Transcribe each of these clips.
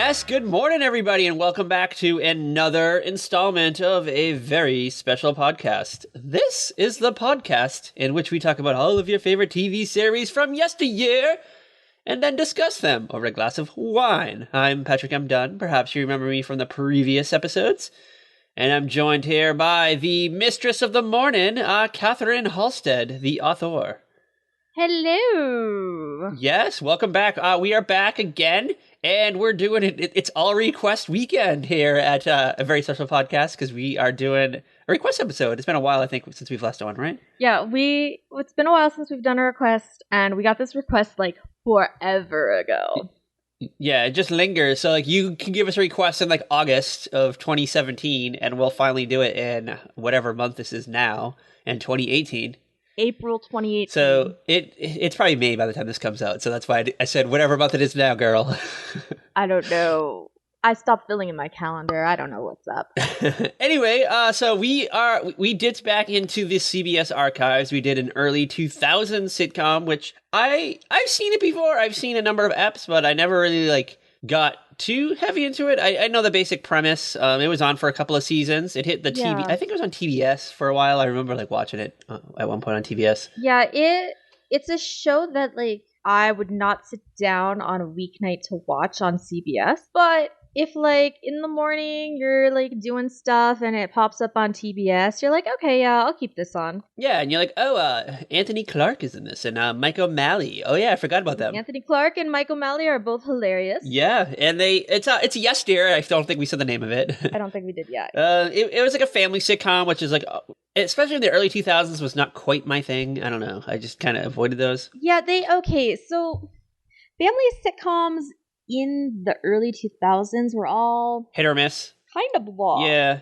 Yes, good morning, everybody, and welcome back to another installment of a very special podcast. This is the podcast in which we talk about all of your favorite TV series from yesteryear and then discuss them over a glass of wine. I'm Patrick M. Dunn. Perhaps you remember me from the previous episodes. And I'm joined here by the mistress of the morning, Catherine Halstead, the author. Hello. Yes, welcome back. We are back again. And we're doing it. It's all request weekend here at a very special podcast because we are doing a request episode. It's been a while, I think, since we've last done, right? Yeah, it's been a while since we've done a request, and we got this request like forever ago. Yeah, it just lingers. So, like, you can give us a request in like August of 2017, and we'll finally do it in whatever month this is now, in 2018. April 2018. So it's probably May by the time this comes out. So that's why I said whatever month it is now, girl. I don't know. I stopped filling in my calendar. I don't know what's up. Anyway, so we dipped back into the CBS archives. We did an early 2000s sitcom, which I've seen it before. I've seen a number of eps, but I never really got too heavy into it. I know the basic premise. It was on for a couple of seasons. It hit the TV. I think it was on TBS for a while. I remember watching it at one point on TBS. Yeah, it's a show that I would not sit down on a weeknight to watch on CBS, but if in the morning you're doing stuff and it pops up on TBS, you're like, okay, yeah, I'll keep this on. Yeah, and you're like, oh, Anthony Clark is in this, and Mike O'Malley. Oh yeah, I forgot about them. Anthony Clark and Mike O'Malley are both hilarious. Yeah, and it's Yes Dear. I don't think we said the name of it. I don't think we did yet. It was like a family sitcom, which is especially in the early 2000s, was not quite my thing. I don't know. I just kind of avoided those. Yeah, so family sitcoms in the early 2000s were all hit or miss, kind of blah. Yeah.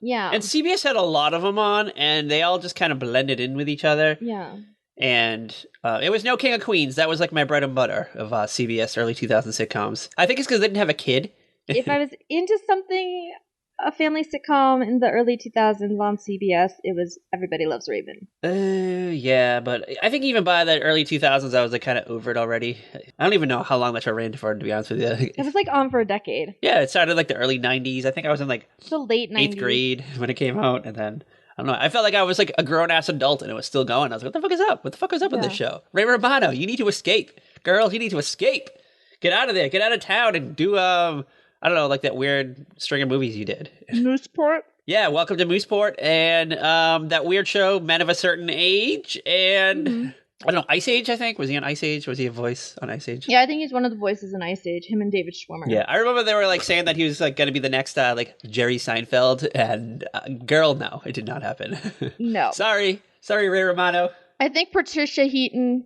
Yeah. And CBS had a lot of them on, and they all just kind of blended in with each other. Yeah. And it was no King of Queens. That was my bread and butter of CBS early 2000 sitcoms. I think it's because they didn't have a kid. If I was into something, a family sitcom in the early 2000s on CBS, it was Everybody Loves Raymond. Yeah, but I think even by the early 2000s, I was kind of over it already. I don't even know how long that show ran for, to be honest with you. It was on for a decade. Yeah, it started the early 90s. I think I was in the late 90s. 8th grade when it came out, and then I don't know. I felt like I was a grown-ass adult and it was still going. I was like, what the fuck is up? What the fuck is up with this show? Ray Romano, you need to escape. Girls, you need to escape. Get out of there. Get out of town and do, I don't know, that weird string of movies you did. Mooseport? Yeah, Welcome to Mooseport, and that weird show, Men of a Certain Age, and I don't know, Ice Age, I think. Was he on Ice Age? Was he a voice on Ice Age? Yeah, I think he's one of the voices in Ice Age, him and David Schwimmer. Yeah, I remember they were saying that he was going to be the next Jerry Seinfeld, and girl, no, it did not happen. No. Sorry, Ray Romano. I think Patricia Heaton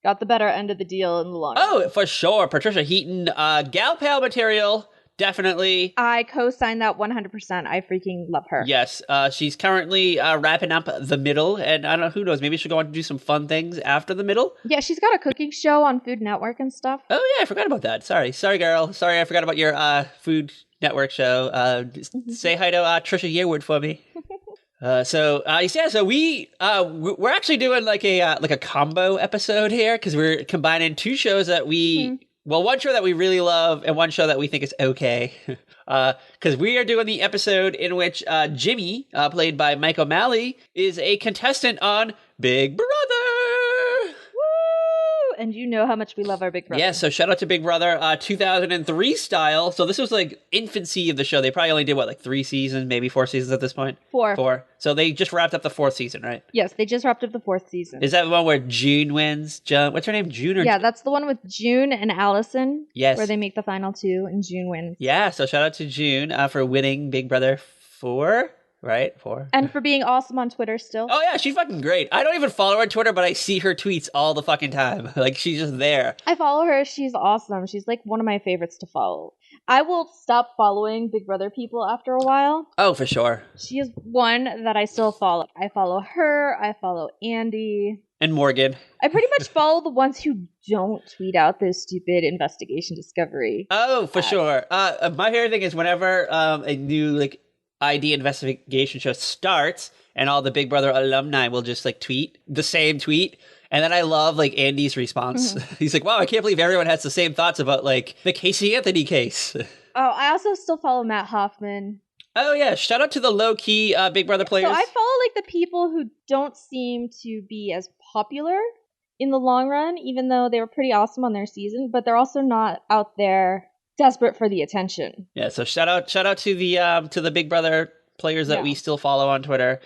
got the better end of the deal in the long run. Oh, for sure. Patricia Heaton, gal pal material. Definitely. I co-sign that 100%. I freaking love her. Yes. She's currently wrapping up The Middle, and I don't know, who knows, maybe she'll go on to do some fun things after The Middle. Yeah, she's got a cooking show on Food Network and stuff. Oh, yeah, I forgot about that. Sorry, girl. Sorry, I forgot about your Food Network show. Say hi to Trisha Yearwood for me. So we're actually doing a combo episode here, because we're combining two shows that we... Well, one show that we really love and one show that we think is okay. Because we are doing the episode in which Jimmy, played by Mike O'Malley, is a contestant on Big Brother. Woo! And you know how much we love our Big Brother. Yeah, so shout out to Big Brother, 2003 style. So this was infancy of the show. They probably only did, 3 seasons, maybe 4 seasons at this point? 4. 4. So they just wrapped up the 4th season, right? Yes, they just wrapped up the 4th season. Is that the one where June wins? What's her name? June? Yeah, that's the one with June and Allison. Yes. Where they make the final 2 and June wins. Yeah, so shout out to June for winning Big Brother 4. Right? 4. And for being awesome on Twitter still. Oh, yeah, she's fucking great. I don't even follow her on Twitter, but I see her tweets all the fucking time. She's just there. I follow her. She's awesome. She's one of my favorites to follow. I will stop following Big Brother people after a while. Oh, for sure. She is one that I still follow. I follow her. I follow Andy. And Morgan. I pretty much follow the ones who don't tweet out those stupid investigation discovery. Oh, for sure. My favorite thing is whenever a new, ID investigation show starts and all the Big Brother alumni will just tweet the same tweet And then I love like Andy's response. He's like, wow, I can't believe everyone has the same thoughts about like the Casey Anthony case. Oh, I also still follow Matt Hoffman. Oh yeah, shout out to the low-key Big Brother players. So I follow like the people who don't seem to be as popular in the long run, even though they were pretty awesome on their season, but they're also not out there desperate for the attention. Yeah, so shout out to the Big Brother players that we still follow on Twitter.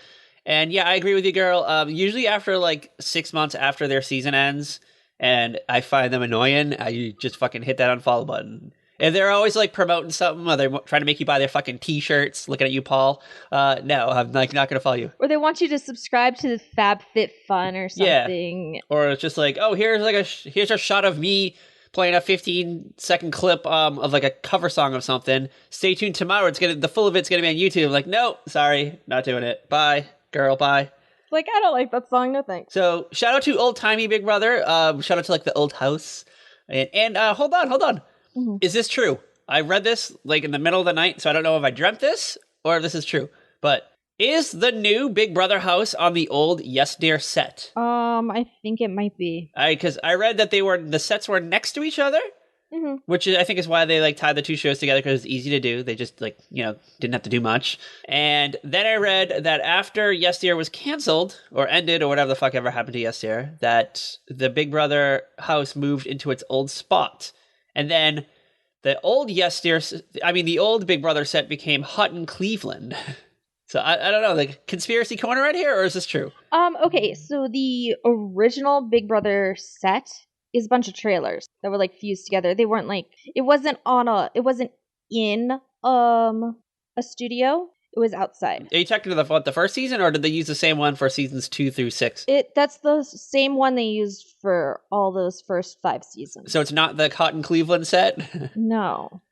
And yeah, I agree with you, girl. Usually after like 6 months after their season ends and I find them annoying, I just fucking hit that unfollow button. If they're always like promoting something or they're trying to make you buy their fucking t-shirts, looking at you, Paul, no, I'm like not going to follow you. Or they want you to subscribe to FabFitFun or something. Yeah. Or it's just like, oh, here's like here's a shot of me playing a 15-second clip of like a cover song of something. Stay tuned tomorrow. The full of it's going to be on YouTube. I'm like, no, sorry, not doing it. Bye, girl, bye. Like, I don't like that song, no thanks. So shout out to old-timey Big Brother. Shout out to like the old house. And hold on. Is this true? I read this like in the middle of the night, so I don't know if I dreamt this or if this is true. But is the new Big Brother house on the old Yes Dear set? I think it might be. Because I read that the sets were next to each other, which I think is why they like tied the two shows together because it's easy to do. They just like didn't have to do much. And then I read that after Yes Dear was canceled or ended or whatever the fuck ever happened to Yes Dear, that the Big Brother house moved into its old spot. And then the old the old Big Brother set became Hutton, Cleveland. So I don't know, like conspiracy corner right here, or is this true? Okay, so the original Big Brother set is a bunch of trailers that were like fused together. They weren't like it wasn't in a studio. It was outside. Are you talking to the first season, or did they use the same one for seasons 2 through 6? That's the same one they used for all those first 5 seasons. So it's not the Cotton Cleveland set? No.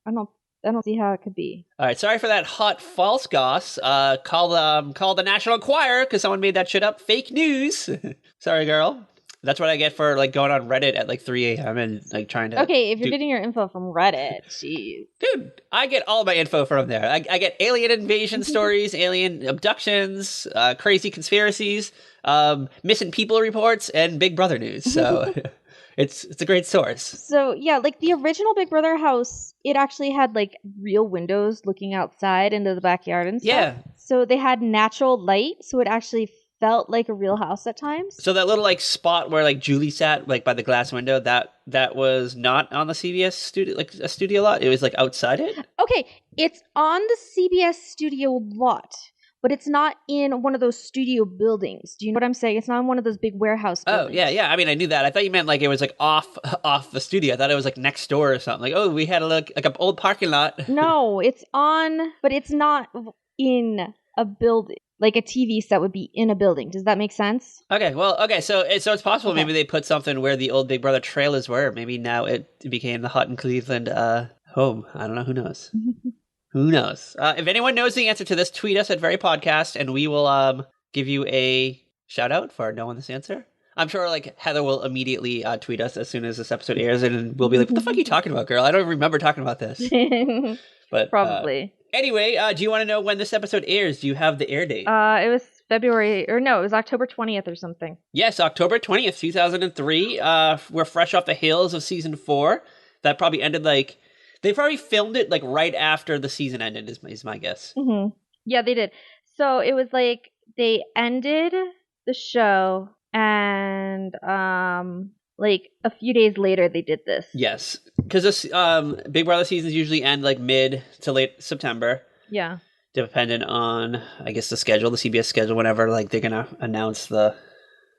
I don't see how it could be. All right, sorry for that hot false goss. Call the National Enquirer because someone made that shit up. Fake news. Sorry, girl. That's what I get for like going on Reddit at like 3 a.m. and like trying to. Okay, if you're getting your info from Reddit, jeez. Dude, I get all my info from there. I get alien invasion stories, alien abductions, crazy conspiracies, missing people reports, and Big Brother news. So it's a great source. So yeah, like the original Big Brother house, it actually had like real windows looking outside into the backyard and stuff. Yeah. So they had natural light, so it actually felt like a real house at times. So that little like spot where like Julie sat like by the glass window, that was not on the CBS studio, like a studio lot. It was like outside it. Okay, it's on the CBS studio lot, but it's not in one of those studio buildings. Do you know what I'm saying? It's not in one of those big warehouse buildings. Oh, yeah. I mean, I knew that. I thought you meant like it was like off the studio. I thought it was like next door or something. Like, oh, we had like an old parking lot. No, it's on, but it's not in a building. Like a TV set would be in a building. Does that make sense? Okay, so it's possible maybe they put something where the old Big Brother trailers were. Maybe now it became the Hutton, Cleveland home. I don't know. Who knows? Who knows? If anyone knows the answer to this, tweet us at Very Podcast, and we will give you a shout out for knowing this answer. I'm sure like Heather will immediately tweet us as soon as this episode airs, and we'll be like, "What the fuck are you talking about, girl? I don't remember talking about this." But probably. Anyway, do you want to know when this episode airs? Do you have the air date? It was it was October 20th or something. Yes, October 20th, 2003. We're fresh off the heels of season 4. That probably ended like they probably filmed it like right after the season ended. Is my guess. Mm-hmm. Yeah, they did. So it was like they ended the show and like a few days later they did this. Yes, because this Big Brother seasons usually end like mid to late September. Yeah. Dependent on, I guess, the schedule, the CBS schedule, whenever like they're gonna announce the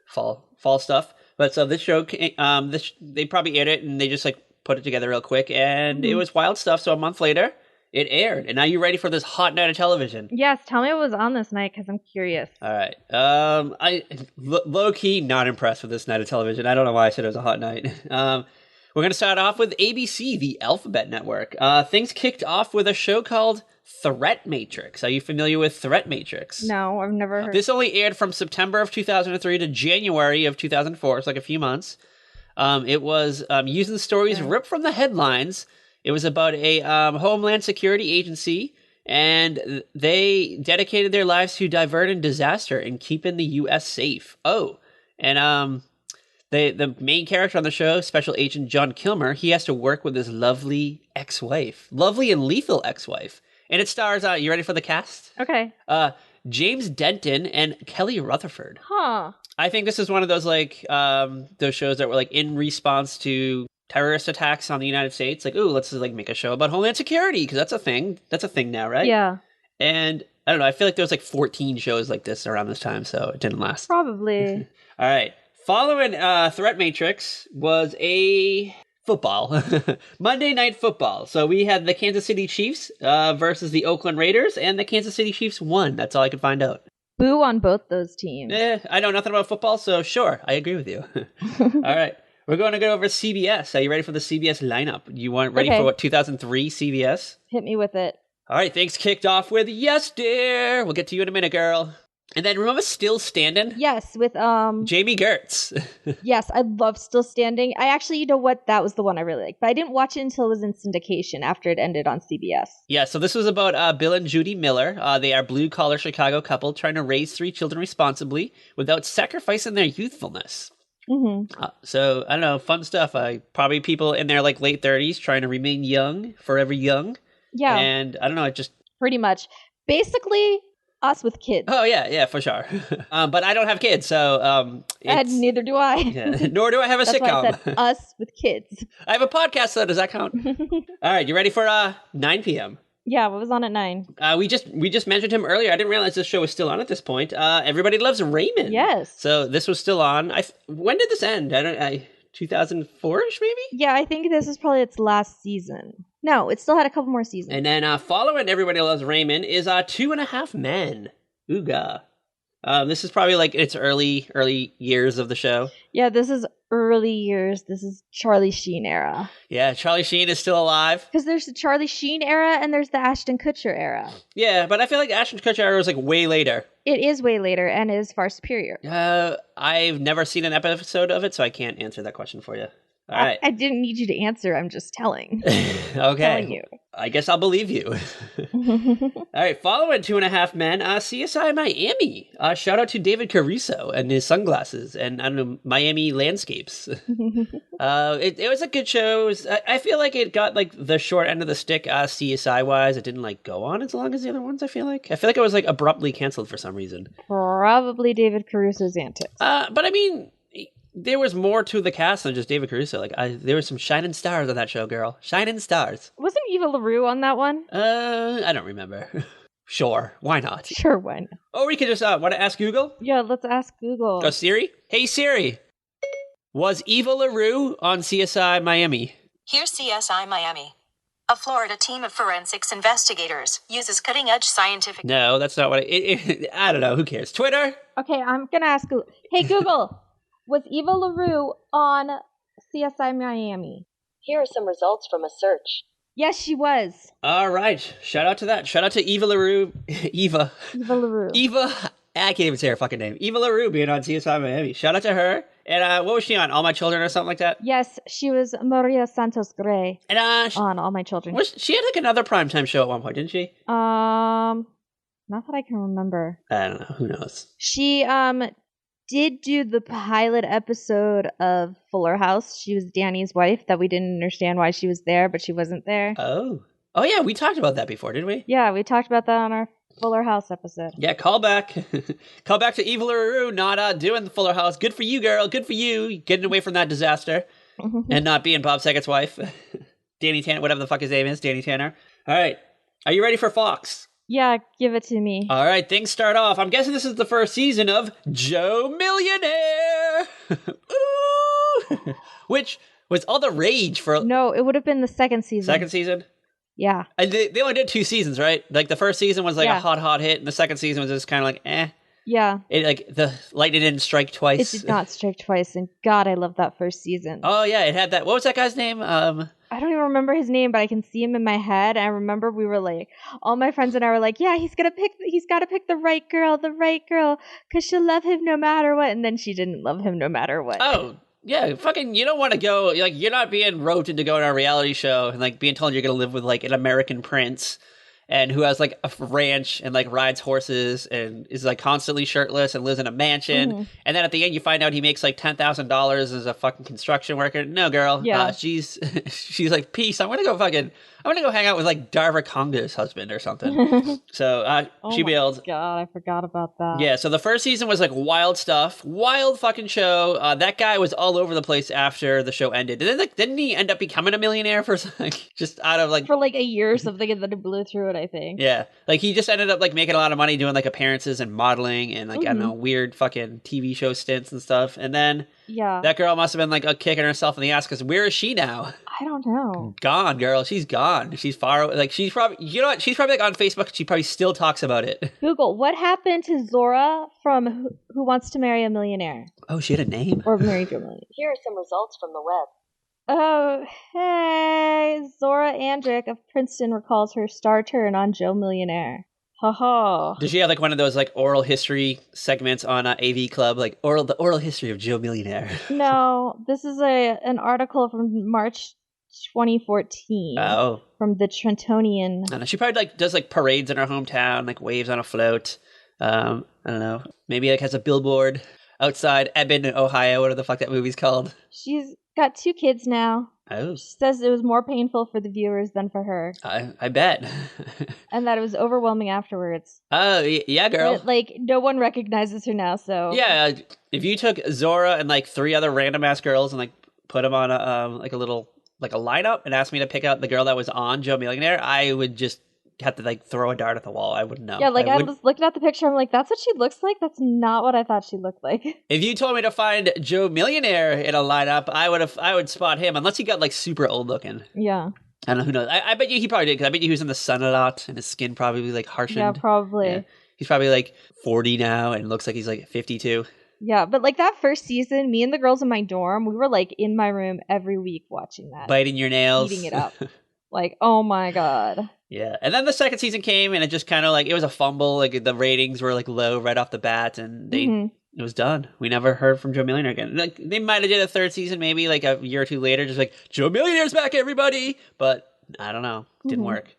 fall stuff. But so this show, they probably aired it and they just like put it together real quick, and it was wild stuff. So a month later, it aired, and now you ready for this hot night of television? Yes, tell me what was on this night because I'm curious. All right, I low key not impressed with this night of television. I don't know why I said it was a hot night. We're gonna start off with ABC, the Alphabet Network. Things kicked off with a show called Threat Matrix. Are you familiar with Threat Matrix? No, I've never heard. This only aired from September of 2003 to January of 2004. It's like a few months. It was using stories ripped from the headlines. It was about a Homeland Security agency, and they dedicated their lives to diverting disaster and keeping the U.S. safe. Oh, and the main character on the show, Special Agent John Kilmer, he has to work with his lovely ex-wife, lovely and lethal ex-wife, and it stars. You ready for the cast? Okay. James Denton and Kelly Rutherford. Huh. I think this is one of those those shows that were like in response to terrorist attacks on the United States. Like, ooh, let's like make a show about Homeland Security because that's a thing. That's a thing now, right? Yeah. And I don't know. I feel like there was like 14 shows like this around this time, so it didn't last. Probably. All right. Following Threat Matrix was a football. Monday Night Football. So we had the Kansas City Chiefs versus the Oakland Raiders, and the Kansas City Chiefs won. That's all I could find out. Boo on both those teams. I know nothing about football, so sure, I agree with you. All right. We're going to go over CBS. Are you ready for the CBS lineup? You want ready for what, 2003 CBS? Hit me with it. All right, things kicked off with Yes, Dear. We'll get to you in a minute, girl. And then remember Still Standing? Yes, with Jamie Gertz. Yes, I love Still Standing. I actually, you know what? That was the one I really liked. But I didn't watch it until it was in syndication after it ended on CBS. Yeah, so this was about Bill and Judy Miller. They are a blue-collar Chicago couple trying to raise 3 children responsibly without sacrificing their youthfulness. Mm-hmm. So, I don't know, fun stuff. Probably people in their like late 30s trying to remain young, forever young. Yeah. And I don't know, it just... Pretty much. Basically... us with kids. Oh, yeah, for sure. But I don't have kids, so... And neither do I. Yeah. Nor do I have a sitcom. Why I said us with kids. I have a podcast, though. Does that count? All right, you ready for 9 p.m.? Yeah, what was on at 9? We just mentioned him earlier. I didn't realize this show was still on at this point. Everybody Loves Raymond. Yes. So this was still on. When did this end? 2004-ish, maybe? Yeah, I think this is probably its last season. No, it still had a couple more seasons. And then following Everybody Loves Raymond is 2.5 Men. Ooga. This is probably like its early years of the show. Yeah, this is early years. This is Charlie Sheen era. Yeah, Charlie Sheen is still alive. Because there's the Charlie Sheen era and there's the Ashton Kutcher era. Yeah, but I feel like Ashton Kutcher era was like way later. It is way later and is far superior. I've never seen an episode of it, so I can't answer that question for you. All right. I didn't need you to answer. I'm just telling. Okay. Telling you. I guess I'll believe you. All right. Following 2.5 Men, CSI Miami. Shout out to David Caruso and his sunglasses and, I don't know, Miami landscapes. It was a good show. I feel like it got like the short end of the stick CSI wise. It didn't like go on as long as the other ones, I feel like. It was like abruptly canceled for some reason. Probably David Caruso's antics. But I mean... there was more to the cast than just David Caruso. Like, there were some shining stars on that show, girl. Shining stars. Wasn't Eva LaRue on that one? I don't remember. Sure, why not? Sure, why not? Oh, we could just want to ask Google. Yeah, let's ask Google. Oh, Siri. Hey Siri, was Eva LaRue on CSI Miami? Here's CSI Miami. A Florida team of forensics investigators uses cutting-edge scientific... No, that's not what I don't know. Who cares? Twitter? Okay, I'm gonna ask Google. Hey Google. Was Eva LaRue on CSI Miami? Here are some results from a search. Yes, she was. All right. Shout out to that. Shout out to Eva LaRue. Eva LaRue. I can't even say her fucking name. Eva LaRue being on CSI Miami. Shout out to her. And what was she on? All My Children or something like that? Yes, she was Maria Santos Gray and, on All My Children. She had like another primetime show at one point, didn't she? Not that I can remember. I don't know. Who knows? She did do the pilot episode of Fuller House. She was Danny's wife that we didn't understand why she was there, but she wasn't there. Oh yeah, we talked about that before, didn't we? Yeah, we talked about that on our Fuller House episode. Yeah, call back. Call back to Eva LaRue not doing the Fuller House. Good for you, girl. Good for you. Getting away from that disaster and not being Bob Saget's wife. Danny Tanner, whatever the fuck his name is, Danny Tanner. All right. Are you ready for Fox? Yeah, give it to me. All right, things start off. I'm guessing this is the first season of Joe Millionaire. Ooh! Which was all the rage for... No, it would have been the second season. Second season? Yeah. And they only did 2 seasons, right? Like the first season was like a hot hit, and the second season was just kind of like, eh. Yeah. It like the lightning didn't strike twice. It did not strike twice, and God, I love that first season. Oh yeah, it had that. What was that guy's name? I don't even remember his name, but I can see him in my head. I remember we were like, all my friends and I were like, yeah, he's got to pick the right girl, because she'll love him no matter what. And then she didn't love him no matter what. Oh, yeah, fucking, you don't want to go, like, you're not being roped into going on a reality show and, like, being told you're going to live with, like, an American prince and who has like a ranch and like rides horses and is like constantly shirtless and lives in a mansion. And then at the end, you find out he makes like $10,000 as a fucking construction worker. No, girl. Yeah. She's like, peace. I'm gonna go hang out with like Darva Conga's husband or something. So she bailed. God, I forgot about that. Yeah, so the first season was like wild stuff, wild fucking show. That guy was all over the place after the show ended. And then like, didn't he end up becoming a millionaire for like just out of like for like a year or something, and then it blew through it, I think. Yeah, like he just ended up like making a lot of money doing like appearances and modeling and like I don't know, weird fucking TV show stints and stuff. And then that girl must have been like kicking herself in the ass because where is she now? I don't know. Gone, girl. She's gone. She's far away. Like she's probably, you know what? She's probably like on Facebook. She probably still talks about it. Google, what happened to Zora from Who Wants to Marry a Millionaire? Oh, she had a name? Or Marry Joe Millionaire. Here are some results from the web. Oh, hey. Zora Andrick of Princeton recalls her star turn on Joe Millionaire. Ha ha. Did she have like one of those like oral history segments on AV Club, like the oral history of Joe Millionaire? No, this is an article from March 2014. Oh. From the Trentonian. I don't know. She probably like does like parades in her hometown, like waves on a float. I don't know. Maybe like has a billboard outside Ebbing, Ohio. Whatever the fuck that movie's called. She's got 2 kids now. Oh. She says it was more painful for the viewers than for her. I bet. And that it was overwhelming afterwards. Oh, yeah, girl. But, like, no one recognizes her now, so... Yeah, if you took Zora and, like, 3 other random-ass girls and, like, put them on a, like, a little, like, a lineup and asked me to pick out the girl that was on Joe Millionaire, I would just have to, like, throw a dart at the wall. I wouldn't know. Yeah, like, I was looking at the picture, I'm like, that's what she looks like? That's not what I thought she looked like. If you told me to find Joe Millionaire in a lineup, I would spot him, unless he got, like, super old looking. Yeah. I don't know, who knows. I bet you he probably did, because I bet you he was in the sun a lot, and his skin probably, like, harshened. Yeah, probably. Yeah. He's probably, like, 40 now, and looks like he's, like, 52. Yeah, but, like, that first season, me and the girls in my dorm, we were, like, in my room every week watching that. Biting your nails. Eating it up. Like, oh my god. Yeah, and then the second season came, and it just kind of like, it was a fumble. Like the ratings were like low right off the bat, and it was done. We never heard from Joe Millionaire again. Like they might have did a third season, maybe like a year or 2 later, just like Joe Millionaire's back, everybody. But I don't know, didn't work.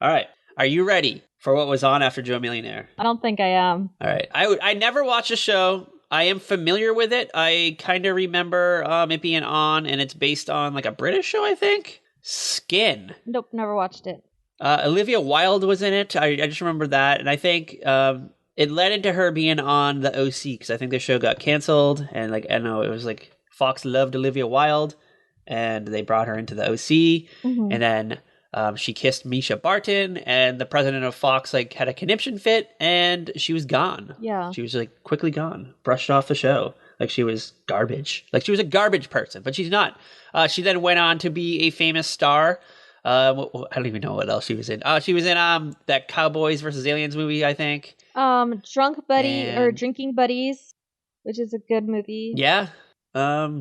All right, are you ready for what was on after Joe Millionaire? I don't think I am. All right, I never watched the show. I am familiar with it. I kind of remember it being on, and it's based on like a British show, I think. Skin. Nope, never watched it. Olivia Wilde was in it. I just remember that. And I think it led into her being on the OC because I think the show got canceled. And like, I know it was like Fox loved Olivia Wilde and they brought her into the OC. And then she kissed Misha Barton and the president of Fox like had a conniption fit and she was gone. Yeah. She was like quickly gone, brushed off the show. Like she was garbage. Like she was a garbage person, but she's not. She then went on to be a famous star. I don't even know what else she was in. She was in that Cowboys versus Aliens movie, I think. Drunk Buddy or Drinking Buddies, which is a good movie. Yeah.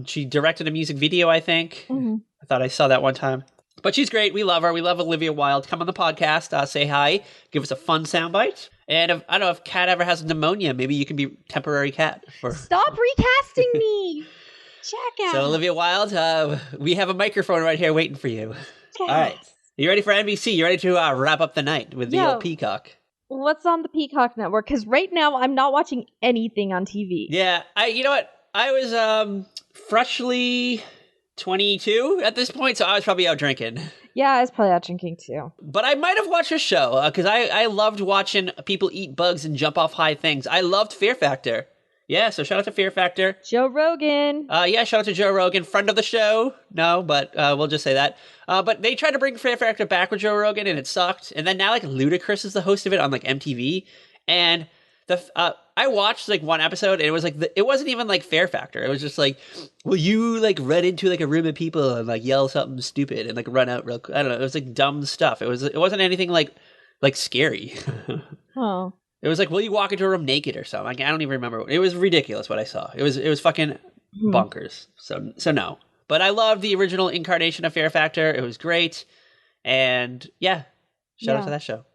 She directed a music video, I think. I thought I saw that one time. But she's great. We love her. We love Olivia Wilde. Come on the podcast. Say hi. Give us a fun soundbite. And if, I don't know if Kat ever has pneumonia, maybe you can be temporary Kat. Stop recasting me. Check out. So Olivia Wilde, we have a microphone right here waiting for you. All right. You ready for NBC? You ready to wrap up the night with the old Peacock? What's on the Peacock Network? Because right now I'm not watching anything on TV. Yeah. You know what? I was freshly 22 at this point, so I was probably out drinking. Yeah, I was probably out drinking too. But I might have watched a show because I loved watching people eat bugs and jump off high things. I loved Fear Factor. Yeah, so shout out to Fear Factor. Joe Rogan. Yeah, shout out to Joe Rogan, friend of the show. No, but we'll just say that. But they tried to bring Fear Factor back with Joe Rogan, and it sucked. And then now, like, Ludacris is the host of it on, like, MTV. And I watched, like, one episode, and it was, like, it wasn't even, like, Fear Factor. It was just, like, will you, like, run into, like, a room of people and, like, yell something stupid and, like, run out real quick? I don't know. It was, like, dumb stuff. It wasn't anything, like scary. Oh. It was like, will you walk into a room naked or something? Like, I don't even remember. It was ridiculous what I saw. It was fucking bonkers. So no. But I loved the original incarnation of Fear Factor. It was great. And yeah, shout out to that show.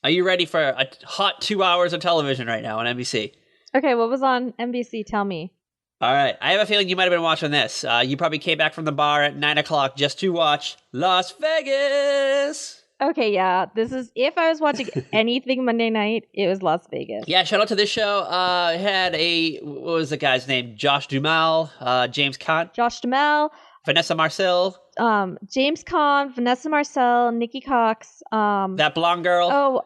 Are you ready for a hot 2 hours of television right now on NBC? Okay, what was on NBC? Tell me. All right. I have a feeling you might have been watching this. You probably came back from the bar at 9 o'clock just to watch Las Vegas. Okay, yeah. This is if I was watching anything Monday night, it was Las Vegas. Yeah, shout out to this show. It had what was the guy's name? Josh Duhamel, James Caan, Josh Duhamel, Vanessa Marcel, James Caan, Vanessa Marcel, Nikki Cox, that blonde girl.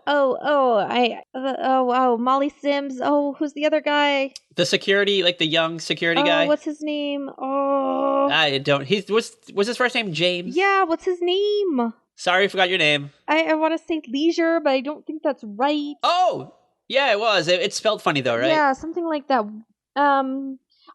Molly Sims. Oh, who's the other guy? The security, like the young security guy. What's his name? Oh, I don't. Was his first name James? yeah. What's his name? Sorry, I forgot your name. I want to say Leisure, but I don't think that's right. Oh, yeah, it was. It's spelled funny though, right? Yeah, something like that.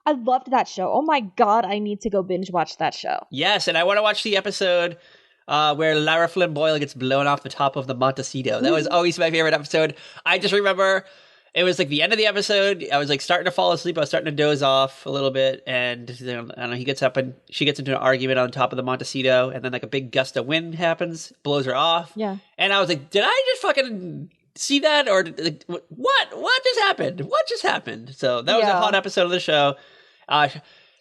I loved that show. Oh my god, I need to go binge watch that show. Yes, and I want to watch the episode where Lara Flynn Boyle gets blown off the top of the Montecito. That was always my favorite episode. I just remember it was like the end of the episode. I was like starting to fall asleep. I was starting to doze off a little bit, and I don't know, he gets up and she gets into an argument on top of the Montecito, and then like a big gust of wind happens, blows her off. Yeah. And I was like, did I just fucking see that, or like, what just happened? What just happened? So that was a hot episode of the show.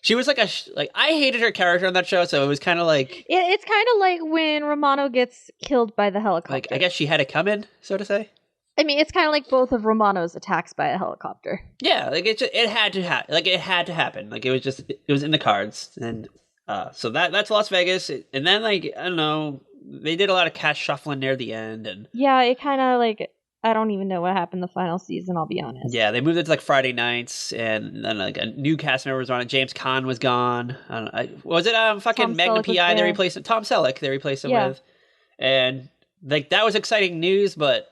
She was like I hated her character on that show, so it was kind of like it's kind of like when Romano gets killed by the helicopter. Like I guess she had it coming, so to say. I mean, it's kind of like both of Romano's attacks by a helicopter. Yeah, like it had to happen. Like it had to happen. Like it was in the cards, and so that's Las Vegas. And then like I don't know, they did a lot of cash shuffling near the end, and yeah, it kind of like I don't even know what happened the final season. I'll be honest. Yeah, they moved it to like Friday nights, and then like a new cast member was on it. James Caan was gone. I don't know, was it fucking Tom Magnum Selleck PI? They replaced it. Tom Selleck. They replaced him with, and like that was exciting news, but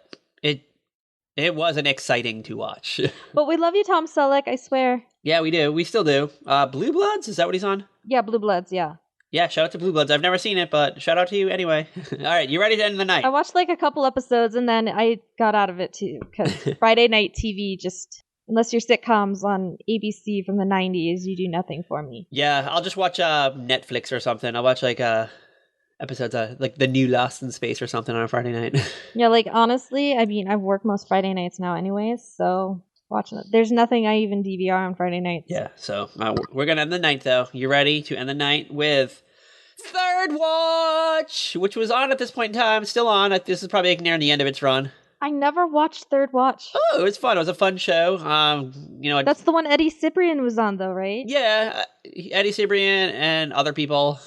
it wasn't exciting to watch. But we love you, Tom Selleck, I swear. Yeah, we do. We still do. Blue Bloods? Is that what he's on? Yeah, Blue Bloods, yeah. Yeah, shout out to Blue Bloods. I've never seen it, but shout out to you anyway. All right, you ready to end the night? I watched like a couple episodes and then I got out of it too, because Friday night TV just, unless your sitcoms on ABC from the 90s, you do nothing for me. Yeah, I'll just watch Netflix or something. I'll watch like episodes of like the new Lost in Space or something on a Friday night. Yeah, like honestly, I mean, I work most Friday nights now anyways, so watching it. There's nothing I even DVR on Friday nights. Yeah, so we're going to end the night though. You ready to end the night with Third Watch, which was on at this point in time, still on. This is probably like nearing the end of its run. I never watched Third Watch. Oh, it was fun. It was a fun show. That's the one Eddie Cibrian was on, though, right? Yeah, Eddie Cibrian and other people.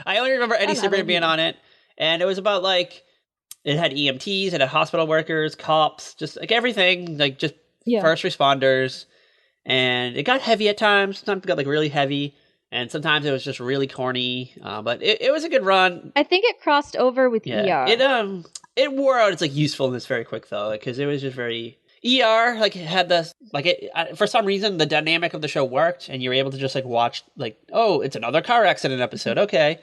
I only remember Eddie Cibrian being on it, and it was about like it had EMTs, it had hospital workers, cops, just like everything, like just first responders, and it got heavy at times. Sometimes it got like really heavy, and sometimes it was just really corny. But it was a good run. I think it crossed over with ER. It wore out its like usefulness very quick though, because it was just very ER. Like it had this for some reason the dynamic of the show worked, and you were able to just like watch like, oh, it's another car accident episode, okay.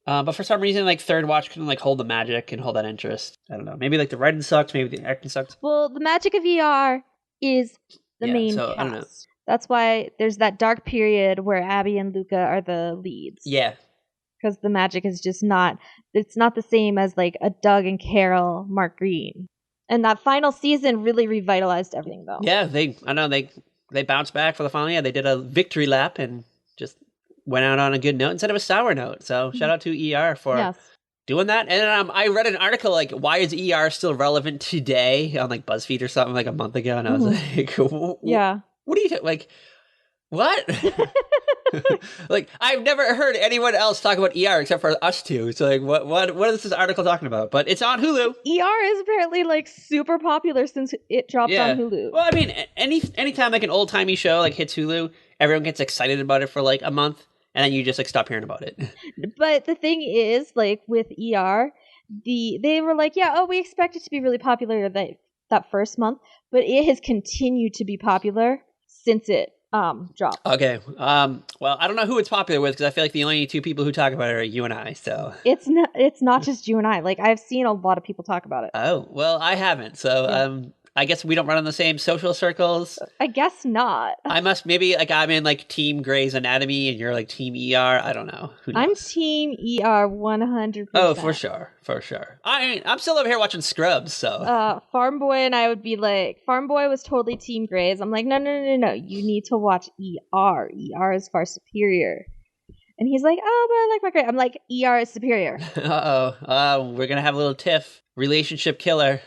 But for some reason, like Third Watch couldn't like hold the magic and hold that interest. I don't know. Maybe like the writing sucked. Maybe the acting sucked. Well, the magic of ER is the main cast. I don't know. That's why there's that dark period where Abby and Luca are the leads. Yeah. Because the magic is just not, it's not the same as like a Doug and Carol, Mark Green. And that final season really revitalized everything though. Yeah, they bounced back for the final. Yeah, they did a victory lap and just went out on a good note instead of a sour note. So shout out to ER for doing that. And I read an article like, why is ER still relevant today on like BuzzFeed or something like a month ago. And I was like, what are you like, what? Like I've never heard anyone else talk about ER except for us two. So like what is this article talking about? But it's on Hulu. ER is apparently like super popular since it dropped on Hulu. Well, I mean, anytime like an old timey show like hits Hulu, everyone gets excited about it for like a month, and then you just like stop hearing about it. But the thing is, like with ER, they were like, we expect it to be really popular that first month, but it has continued to be popular since it dropped. Okay. Well, I don't know who it's popular with because I feel like the only two people who talk about it are you and I. So it's not just you and I. Like I've seen a lot of people talk about it. Oh well, I haven't. So I guess we don't run in the same social circles. I guess not. I must maybe like I'm in like Team Grey's Anatomy and you're like Team ER. I don't know. Who knows? I'm Team ER 100%. Oh, for sure. I'm still over here watching Scrubs. So Farm Boy and I would be like, Farm Boy was totally Team Grey's. I'm like, no. You need to watch ER. ER is far superior. And he's like, oh, but I like my Greg. I'm like, ER is superior. Uh-oh. We're going to have a little tiff. Relationship killer.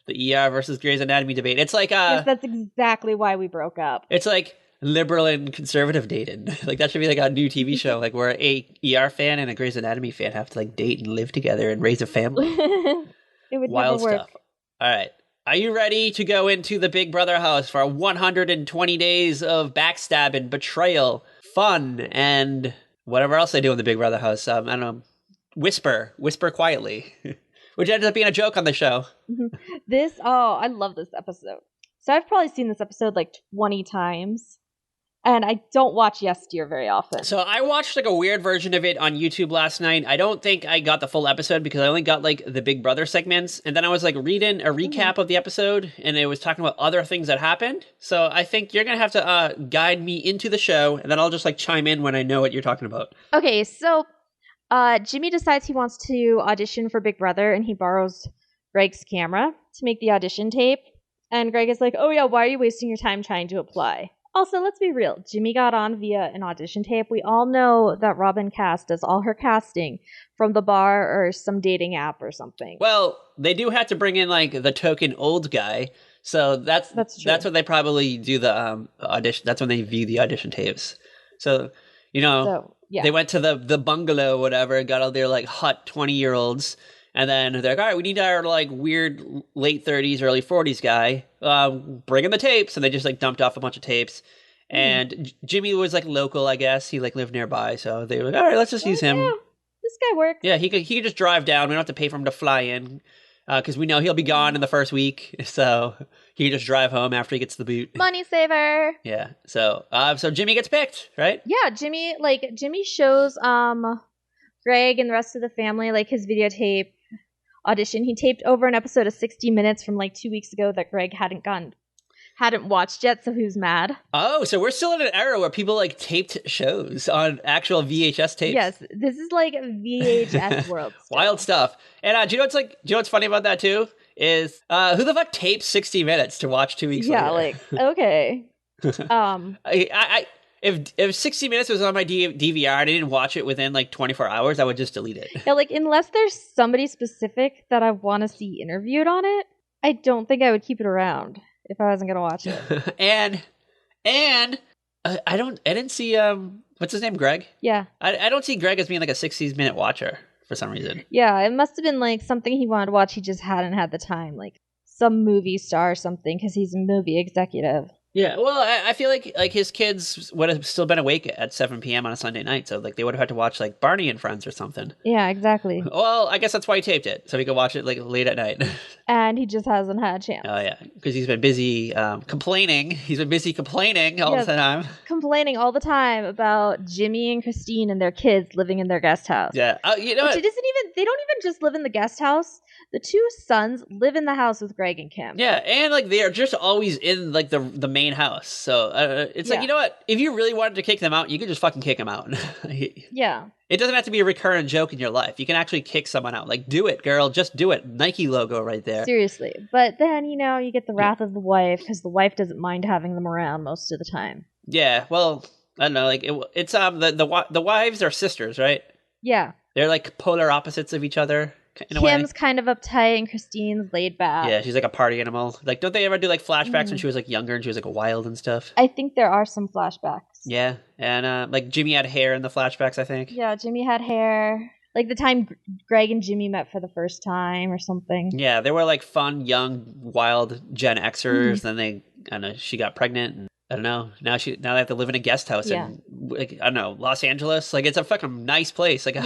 The ER versus Grey's Anatomy debate. It's like Yes, that's exactly why we broke up. It's like liberal and conservative dated. Like that should be like a new TV show. Like where a ER fan and a Grey's Anatomy fan have to like date and live together and raise a family. It would Wild never work. stuff. All right. Are you ready to go into the Big Brother house for 120 days of backstabbing, betrayal, fun, and whatever else they do in the Big Brother house? I don't know. Whisper quietly. Which ended up being a joke on the show. I love this episode. So I've probably seen this episode like 20 times. And I don't watch Yes Dear very often. So I watched like a weird version of it on YouTube last night. I don't think I got the full episode because I only got like the Big Brother segments. And then I was like reading a recap of the episode and it was talking about other things that happened. So I think you're going to have to guide me into the show and then I'll just like chime in when I know what you're talking about. Okay, so Jimmy decides he wants to audition for Big Brother and he borrows Greg's camera to make the audition tape. And Greg is like, oh yeah, why are you wasting your time trying to apply? Also, let's be real. Jimmy got on via an audition tape. We all know that Robin Cast does all her casting from the bar or some dating app or something. Well, they do have to bring in like the token old guy. So that's true. That's what they probably do the audition. That's when they view the audition tapes. So, they went to the bungalow or whatever, got all their like hot 20-year-olds. And then they're like, all right, we need our like weird late 30s, early 40s guy. Bring in the tapes. And they just like dumped off a bunch of tapes. And Jimmy was like local, I guess. He like lived nearby. So they were like, all right, let's just use him. Yeah, this guy works. Yeah, he could just drive down. We don't have to pay for him to fly in. Because we know he'll be gone in the first week. So he can just drive home after he gets the boot. Money saver. Yeah. So Jimmy gets picked, right? Yeah, Jimmy shows Greg and the rest of the family like his videotape audition. He taped over an episode of 60 Minutes from like 2 weeks ago that Greg hadn't watched yet, so he was mad. Oh, so we're still in an era where people like taped shows on actual VHS tapes. Yes, this is like VHS world. Wild stuff. And do you know what's funny about that too? Is who the fuck tapes 60 Minutes to watch 2 weeks later? Yeah, like okay. If 60 Minutes was on my DVR and I didn't watch it within like 24 hours, I would just delete it. Yeah, like unless there's somebody specific that I want to see interviewed on it, I don't think I would keep it around if I wasn't gonna watch it. and I didn't see what's his name, Greg? Yeah. I don't see Greg as being like a 60-minute watcher for some reason. Yeah, it must have been like something he wanted to watch. He just hadn't had the time, like some movie star or something, because he's a movie executive. Yeah, well, I feel like his kids would have still been awake at 7 p.m. on a Sunday night, so like they would have had to watch like Barney and Friends or something. Yeah, exactly. Well, I guess that's why he taped it, so he could watch it like late at night. And he just hasn't had a chance. Oh yeah, because he's been busy complaining. He's been busy complaining all the time. Complaining all the time about Jimmy and Christine and their kids living in their guest house. Yeah, you know what? They don't even just live in the guest house. The two sons live in the house with Greg and Kim. Yeah, and like they are just always in like the main house. So it's like, you know what? If you really wanted to kick them out, you could just fucking kick them out. Yeah. It doesn't have to be a recurrent joke in your life. You can actually kick someone out. Like, do it, girl. Just do it. Nike logo right there. Seriously. But then, you get the wrath of the wife because the wife doesn't mind having them around most of the time. Yeah, well, I don't know. Like it's the wives are sisters, right? Yeah. They're like polar opposites of each other. Kim's kind of uptight and Christine's laid back. Yeah, she's like a party animal. Like, don't they ever do like flashbacks when she was like younger and she was like wild and stuff? I think there are some flashbacks. Yeah, and like Jimmy had hair in the flashbacks, I think. Yeah, Jimmy had hair. Like the time Greg and Jimmy met for the first time or something. Yeah, they were like fun, young, wild Gen Xers. Then she got pregnant and I don't know. Now they have to live in a guest house in, like, I don't know, Los Angeles. Like, it's a fucking nice place. Like,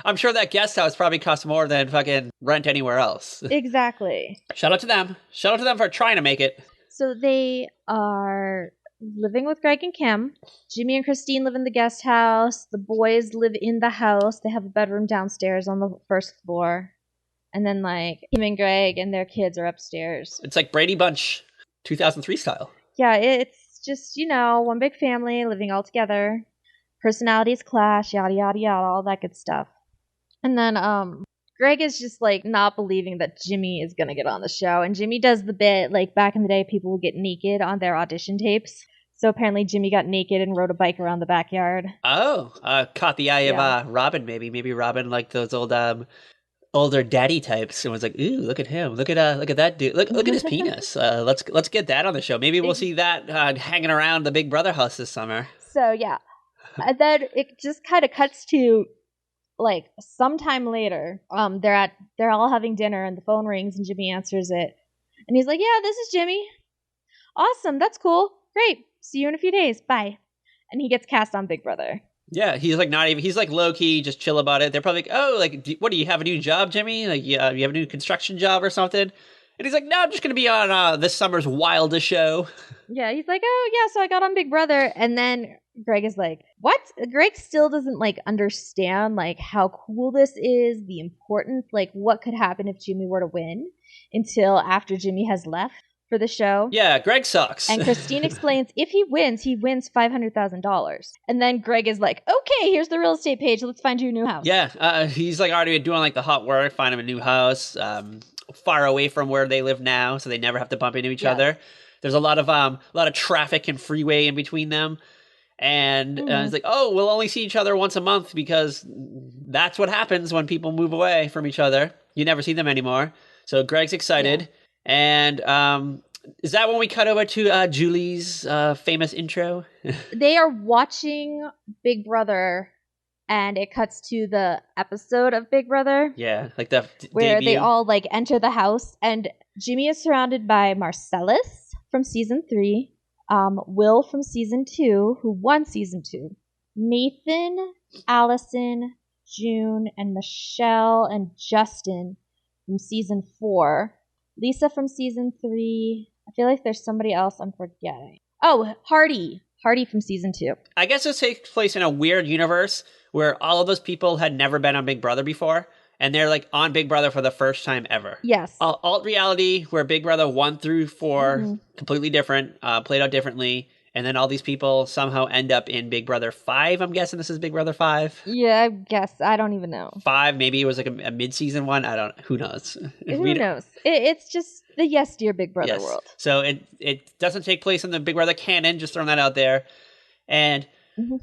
I'm sure that guest house probably costs more than fucking rent anywhere else. Exactly. Shout out to them. Shout out to them for trying to make it. So they are living with Greg and Kim. Jimmy and Christine live in the guest house. The boys live in the house. They have a bedroom downstairs on the first floor. And then, like, Kim and Greg and their kids are upstairs. It's like Brady Bunch 2003 style. Yeah, it's just, one big family living all together. Personalities clash, yada, yada, yada, all that good stuff. And then Greg is just, like, not believing that Jimmy is going to get on the show. And Jimmy does the bit, like, back in the day, people would get naked on their audition tapes. So apparently Jimmy got naked and rode a bike around the backyard. Oh, caught the eye of Robin. Maybe Robin liked those old older daddy types and was like, "Ooh, look at him! Look at that dude! Look at his penis! Let's get that on the show. Maybe we'll see that hanging around the Big Brother house this summer." So yeah, and then it just kind of cuts to like sometime later. They're all having dinner and the phone rings and Jimmy answers it, and he's like, "Yeah, this is Jimmy. Awesome, that's cool, great. See you in a few days. Bye." And he gets cast on Big Brother. Yeah, he's like not even. He's like low key, just chill about it. They're probably like, "Oh, like, what do you have a new job, Jimmy? Like, you have a new construction job or something?" And he's like, "No, I'm just gonna be on this summer's wildest show." Yeah, he's like, "Oh yeah, so I got on Big Brother," and then Greg is like, "What?" Greg still doesn't like understand like how cool this is, the importance, like what could happen if Jimmy were to win, until after Jimmy has left for the show. Yeah, Greg sucks. And Christine explains if he wins $500,000. And then Greg is like, "Okay, here's the real estate page. Let's find you a new house." Yeah, he's like already doing like the hot work, find him a new house, far away from where they live now, so they never have to bump into each other. There's a lot of traffic and freeway in between them. And it's like, "Oh, we'll only see each other once a month because that's what happens when people move away from each other. You never see them anymore." So Greg's excited. Yeah. And is that when we cut over to Julie's famous intro? They are watching Big Brother, and it cuts to the episode of Big Brother. Yeah, like the where debut. They all like enter the house, and Jimmy is surrounded by Marcellus from season 3, Will from season 2, who won season 2, Nathan, Allison, June, and Michelle and Justin from season 4. Lisa from season 3. I feel like there's somebody else I'm forgetting. Oh, Hardy from season 2. I guess this takes place in a weird universe where all of those people had never been on Big Brother before, and they're like on Big Brother for the first time ever. Yes. Alt reality where Big Brother 1 through 4 completely different, played out differently. And then all these people somehow end up in Big Brother 5. I'm guessing this is Big Brother 5. Yeah, I guess. I don't even know. 5, maybe it was like a mid-season one. Who knows? Who knows? It's just the Yes Dear Big Brother world. So it doesn't take place in the Big Brother canon, just throwing that out there. And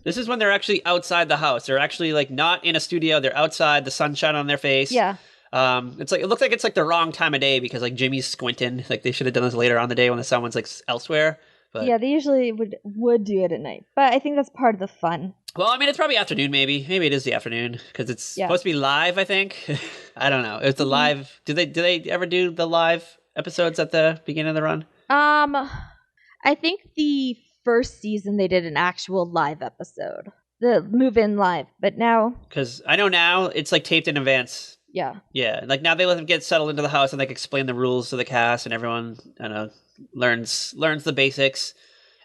this is when they're actually outside the house. They're actually like not in a studio. They're outside, the sunshine on their face. Yeah. It's like, it looks like it's like the wrong time of day because like Jimmy's squinting. Like they should have done this later on in the day when the sun was like elsewhere. But, yeah, they usually would do it at night. But I think that's part of the fun. Well, I mean, it's probably afternoon, maybe. Maybe it is the afternoon because it's supposed to be live, I think. I don't know. It's a live. Do they ever do the live episodes at the beginning of the run? I think the first season they did an actual live episode. The move-in live. But now... Because I know now it's like taped in advance. Yeah. Yeah. Like now they let them get settled into the house and like explain the rules to the cast and everyone, I don't know, learns the basics,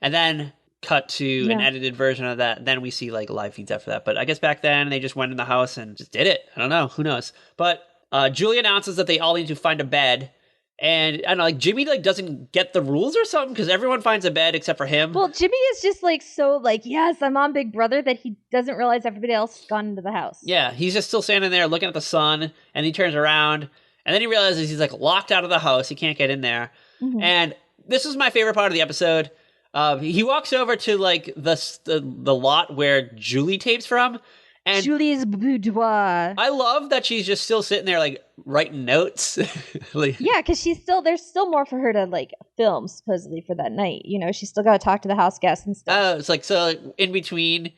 and then cut to an edited version of that. Then we see like live feeds after that. But I guess back then they just went in the house and just did it. I don't know. Who knows? But Julie announces that they all need to find a bed. And I don't know, like Jimmy like doesn't get the rules or something because everyone finds a bed except for him. Well, Jimmy is just like so like, yes, I'm on Big Brother, that he doesn't realize everybody else has gone into the house. Yeah, he's just still standing there looking at the sun, and he turns around and then he realizes he's like locked out of the house. He can't get in there. And this is my favorite part of the episode. He walks over to like the lot where Julie tapes from, and Julie's boudoir. I love that she's just still sitting there like writing notes. Yeah, because there's still more for her to like film supposedly for that night. You know, she's still got to talk to the house guests and stuff. Oh, it's like so in between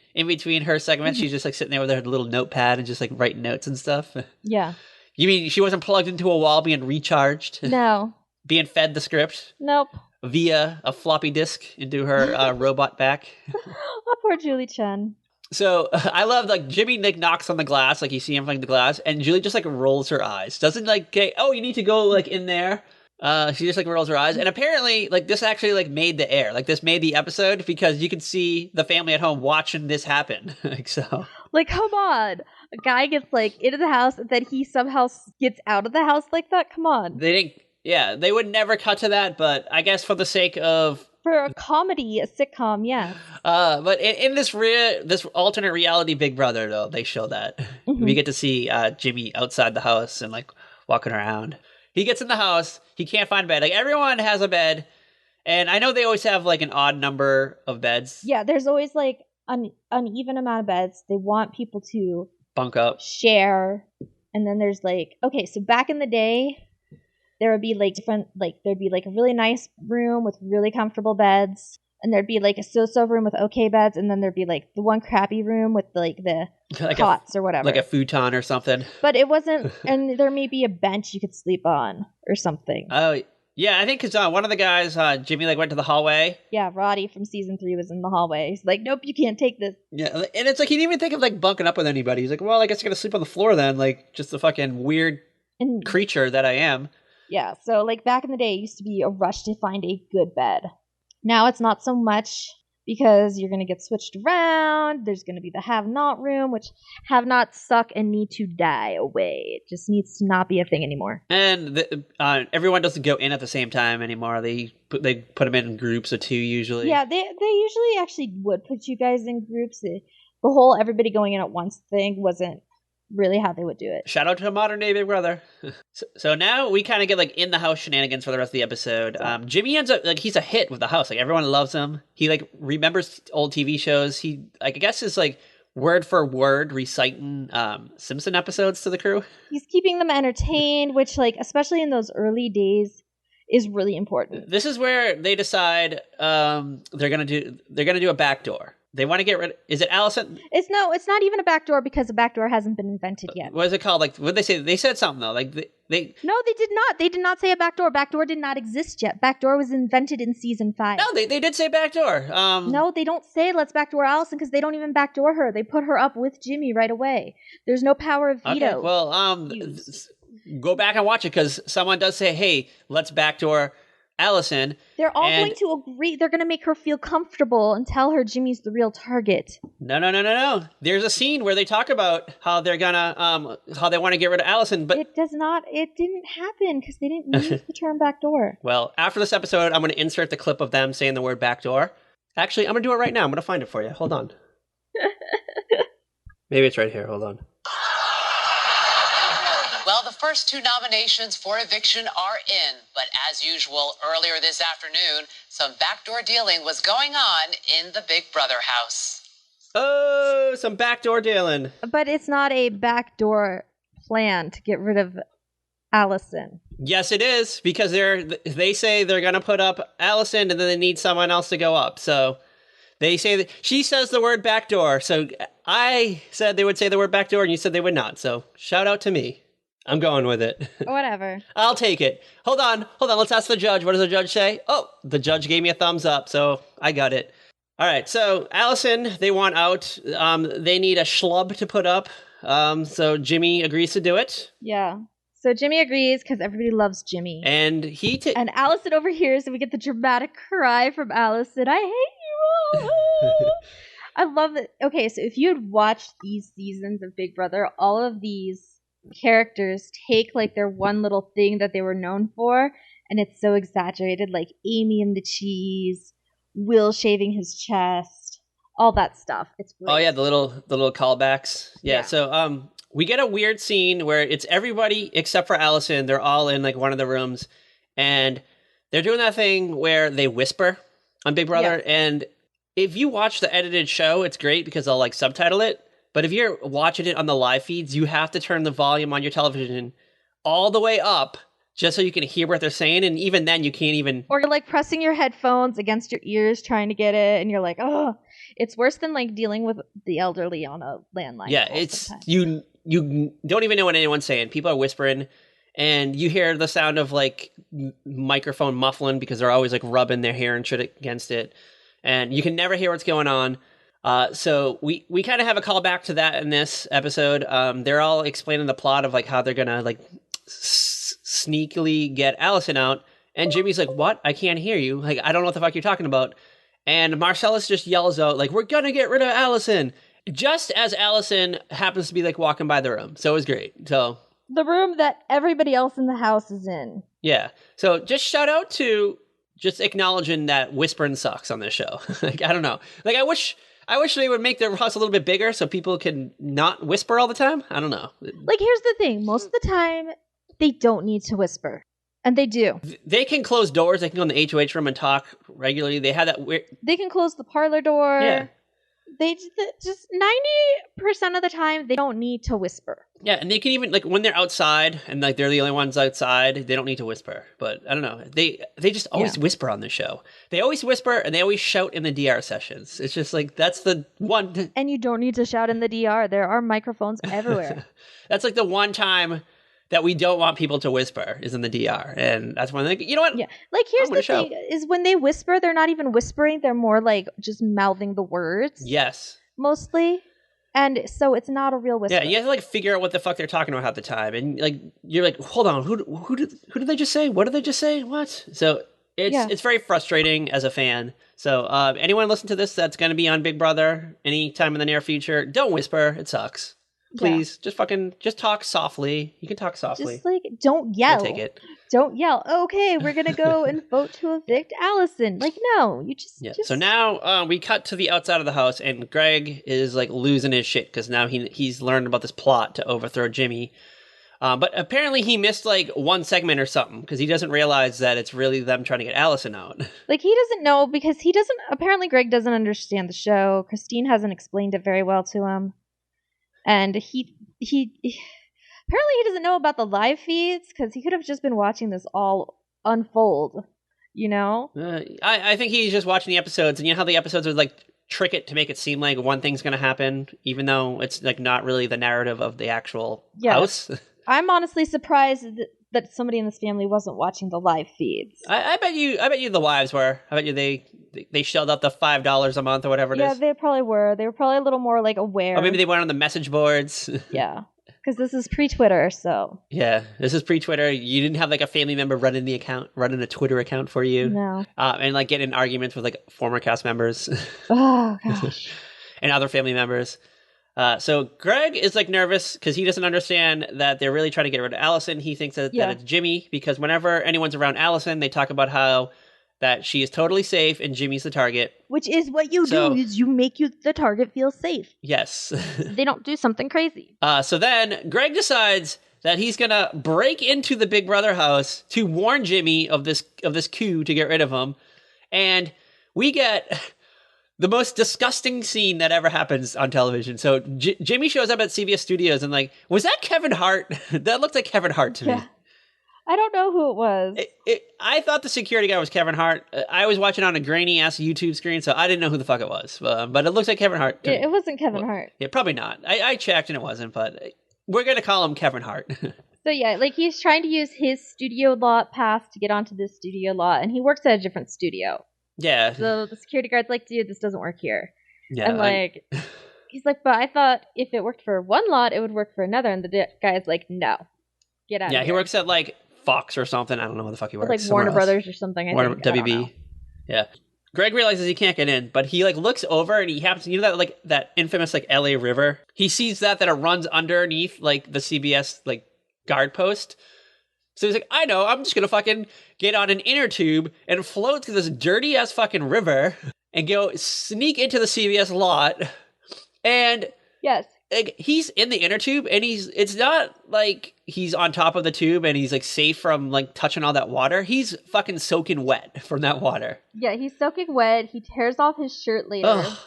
her segments, she's just like sitting there with her little notepad and just like writing notes and stuff. Yeah. You mean she wasn't plugged into a wall being recharged? No. Being fed the script? Nope. Via a floppy disk into her robot back. Oh, poor Julie Chen. So I love like Jimmy like knocks on the glass, like you see him playing the glass, and Julie just like rolls her eyes. Doesn't like, okay, oh, you need to go like in there. She just like rolls her eyes, and apparently like this actually like made the air, like this made the episode because you could see the family at home watching this happen. Like so. Like, come on. A guy gets like into the house and then he somehow gets out of the house like that. Come on. They didn't. Yeah, they would never cut to that, but I guess for the sake of for a comedy, a sitcom, yeah. But in this alternate reality Big Brother, though, they show that we get to see Jimmy outside the house and like walking around. He gets in the house. He can't find a bed. Like everyone has a bed And I know they always have like an odd number of beds. Yeah, there's always like an uneven amount of beds. They want people to Bunk up. share. And then there's like, okay, so back in the day, there would be like different, like there'd be like a really nice room with really comfortable beds. And there'd be like a so-so room with okay beds. And then there'd be like the one crappy room with like the Like cots or whatever. Like a futon or something. But it wasn't, and there may be a bench you could sleep on or something. Oh, yeah, I think because one of the guys, Jimmy, like went to the hallway. Yeah, Roddy from season 3 was in the hallway. He's like, nope, you can't take this. Yeah, and it's like he didn't even think of like bunking up with anybody. He's like, well, I guess I'm gonna sleep on the floor then, like just a fucking weird creature that I am. Yeah, so like back in the day, it used to be a rush to find a good bed. Now it's not so much because you're gonna get switched around. There's gonna be the have-not room, which have-nots suck and need to die away. It just needs to not be a thing anymore. And everyone doesn't go in at the same time anymore. They put them in groups of 2 usually. Yeah, they usually actually would put you guys in groups. The whole everybody going in at once thing wasn't really how they would do it. Shout out to a modern day Big Brother. So now we kind of get like in the house shenanigans for the rest of the episode. Jimmy ends up like he's a hit with the house. Like everyone loves him. He like remembers old TV shows. He like I guess is like word for word reciting Simpson episodes to the crew. He's keeping them entertained, which like especially in those early days is really important. This is where they decide they're gonna do a backdoor. They want to get rid. Is it Allison? It's not even a backdoor because a backdoor hasn't been invented yet. What is it called? Like, what did they say? They said something though. Like they. No, they did not. They did not say a backdoor. Backdoor did not exist yet. Backdoor was invented in season 5. No, they did say backdoor. No, they don't say let's backdoor Allison because they don't even backdoor her. They put her up with Jimmy right away. There's no power of veto. Okay, well, go back and watch it because someone does say, "Hey, let's backdoor Allison." They're all going to agree. They're going to make her feel comfortable and tell her Jimmy's the real target. No. There's a scene where they talk about how they're gonna, how they want to get rid of Allison, but it didn't happen because they didn't use the term backdoor. Well, after this episode, I'm going to insert the clip of them saying the word backdoor. Actually, I'm going to do it right now. I'm going to find it for you. Hold on. Maybe it's right here. Hold on. Well, the first 2 nominations for eviction are in, but as usual, earlier this afternoon, some backdoor dealing was going on in the Big Brother house. Oh, some backdoor dealing. But it's not a backdoor plan to get rid of Allison. Yes, it is, because they say they're going to put up Allison and then they need someone else to go up. So they say that she says the word backdoor. So I said they would say the word backdoor and you said they would not. So shout out to me. I'm going with it. Whatever. I'll take it. Hold on. Let's ask the judge. What does the judge say? Oh, the judge gave me a thumbs up, so I got it. All right, so Allison, they want out. They need a schlub to put up. So Jimmy agrees to do it. Yeah. So Jimmy agrees because everybody loves Jimmy. And and Allison overhears and we get the dramatic cry from Allison. I hate you all. I love it. Okay, so if you'd watched these seasons of Big Brother, all of these characters take like their one little thing that they were known for and it's so exaggerated, like Amy and the cheese, Will shaving his chest, all that stuff. It's great. Oh yeah, the little callbacks. Yeah. So we get a weird scene where it's everybody except for Allison. They're all in like one of the rooms and they're doing that thing where they whisper on Big Brother. Yes. And if you watch the edited show, it's great because they'll like subtitle it. But if you're watching it on the live feeds, you have to turn the volume on your television all the way up just so you can hear what they're saying. And even then, you can't even... Or you're like pressing your headphones against your ears trying to get it. And you're like, oh, it's worse than like dealing with the elderly on a landline. Yeah, it's... You don't even know what anyone's saying. People are whispering. And you hear the sound of like microphone muffling because they're always like rubbing their hair and shit against it. And you can never hear what's going on. So we kind of have a call back to that in this episode. They're all explaining the plot of like how they're gonna like sneakily get Allison out, and Jimmy's like, "What? I can't hear you. Like, I don't know what the fuck you're talking about." And Marcellus just yells out like, "We're gonna get rid of Allison!" Just as Allison happens to be like walking by the room. So it was great. So the room that everybody else in the house is in. Yeah. So just shout out to just acknowledging that whispering sucks on this show. Like, I don't know. Like, I wish they would make their house a little bit bigger so people can not whisper all the time. I don't know. Like, here's the thing. Most of the time, they don't need to whisper. And they do. They can close doors. They can go in the HOH room and talk regularly. They have that weird... They can close the parlor door. Yeah. They just 90% of the time, they don't need to whisper. Yeah, and they can even, like, when they're outside and, like, they're the only ones outside, they don't need to whisper. But, I don't know. They just always whisper on the show. They always whisper, and they always shout in the DR sessions. It's just, like, that's the one... And you don't need to shout in the DR. There are microphones everywhere. That's, like, the one time that we don't want people to whisper is in the DR. And that's when, like, you know what? Yeah. Like, here's the thing, is when they whisper, they're not even whispering. They're more, like, just mouthing the words. Yes. Mostly. And so it's not a real whisper. Yeah, you have to, like, figure out what the fuck they're talking about half the time. And, like, you're like, hold on, who did they just say? What did they just say? What? So it's very frustrating as a fan. So anyone listen to this that's going to be on Big Brother anytime in the near future, don't whisper. It sucks. Please, just talk softly. You can talk softly. Just, like, don't yell. I'll take it. Don't yell. Okay, we're going to go and vote to evict Allison. Like, no, you just... Yeah. So now we cut to the outside of the house, and Greg is, like, losing his shit because now he's learned about this plot to overthrow Jimmy. But apparently he missed, like, one segment or something because he doesn't realize that it's really them trying to get Allison out. Like, he doesn't know because apparently Greg doesn't understand the show. Christine hasn't explained it very well to him. And he apparently he doesn't know about the live feeds because he could have just been watching this all unfold, you know? I think he's just watching the episodes, and you know how the episodes would, like, trick it to make it seem like one thing's going to happen, even though it's, like, not really the narrative of the actual house? I'm honestly surprised that somebody in this family wasn't watching the live feeds. I bet you the wives were. I bet you they shelled out the $5 a month or whatever it is. Yeah, they probably were. They were probably a little more, like, aware. Or maybe they went on the message boards. Yeah, because this is pre-Twitter, so. Yeah, this is pre-Twitter. You didn't have, like, a family member running a Twitter account for you. No. And, like, get in arguments with, like, former cast members. Oh, gosh. And other family members. So Greg is, like, nervous because he doesn't understand that they're really trying to get rid of Allison. He thinks that it's Jimmy because whenever anyone's around Allison, they talk about how that she is totally safe and Jimmy's the target. Which is what you do, is you make the target feel safe. Yes. They don't do something crazy. So then Greg decides that he's going to break into the Big Brother house to warn Jimmy of this coup to get rid of him. And we get the most disgusting scene that ever happens on television. So Jimmy shows up at CBS Studios and, like, was that Kevin Hart? That looked like Kevin Hart to me. I don't know who it was. I thought the security guy was Kevin Hart. I was watching on a grainy-ass YouTube screen, so I didn't know who the fuck it was. But it looks like Kevin Hart. It wasn't Kevin Hart. Yeah, probably not. I checked and it wasn't, but we're going to call him Kevin Hart. So yeah, like, he's trying to use his studio lot pass to get onto this studio lot, and he works at a different studio. Yeah. So the security guard's like, dude, this doesn't work here. Yeah. And, like, he's like, but I thought if it worked for one lot, it would work for another. And the guy's like, no, get out of here. Yeah, he works at, like, Fox or something. I don't know what the fuck he works. Like Warner Brothers or something. Warner WB. Yeah. Greg realizes he can't get in, but he, like, looks over and he happens, you know, that, like, that infamous, like, LA River. He sees that it runs underneath, like, the CBS, like, guard post. So he's like, I know, I'm just gonna fucking get on an inner tube and float through this dirty ass fucking river and go sneak into the CBS lot. And yes, like, he's in the inner tube and it's not like he's on top of the tube and he's, like, safe from, like, touching all that water. He's fucking soaking wet from that water. Yeah, he's soaking wet. He tears off his shirt later. Ugh.